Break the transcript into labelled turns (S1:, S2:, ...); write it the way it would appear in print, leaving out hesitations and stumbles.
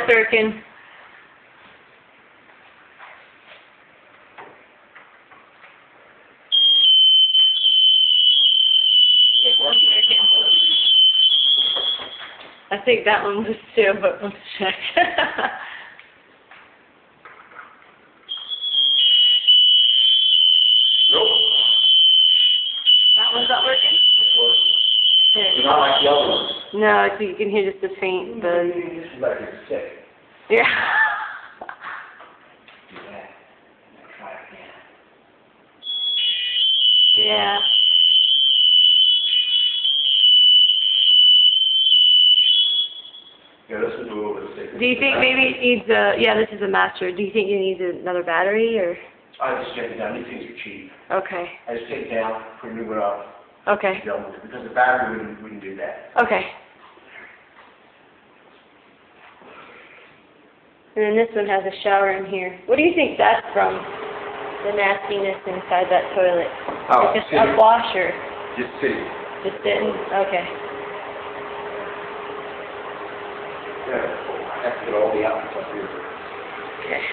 S1: working. It was working. I think that one was too, but let's check.
S2: Nope.
S1: That one's not working?
S2: It's not like the other ones.
S1: No, you can hear just a faint buzz.
S2: This is like it's sick.
S1: Yeah.
S2: Do that. Try it again.
S1: Yeah.
S2: Yeah, this is a little bit sick.
S1: Do you think maybe it needs a, yeah, this is a master. Do you think it needs another battery or?
S2: I just check it down. These things are cheap.
S1: Okay.
S2: I just take it down, put a new one up,
S1: Okay.
S2: done with it. Because the battery wouldn't do that.
S1: Okay. And then this one has a shower in here. What do you think that's from? The nastiness inside that toilet.
S2: Oh,
S1: Like a wash or
S2: Just sitting.
S1: just sitting? Okay.
S2: Yeah. I have to get all the outlets up here.
S1: Okay.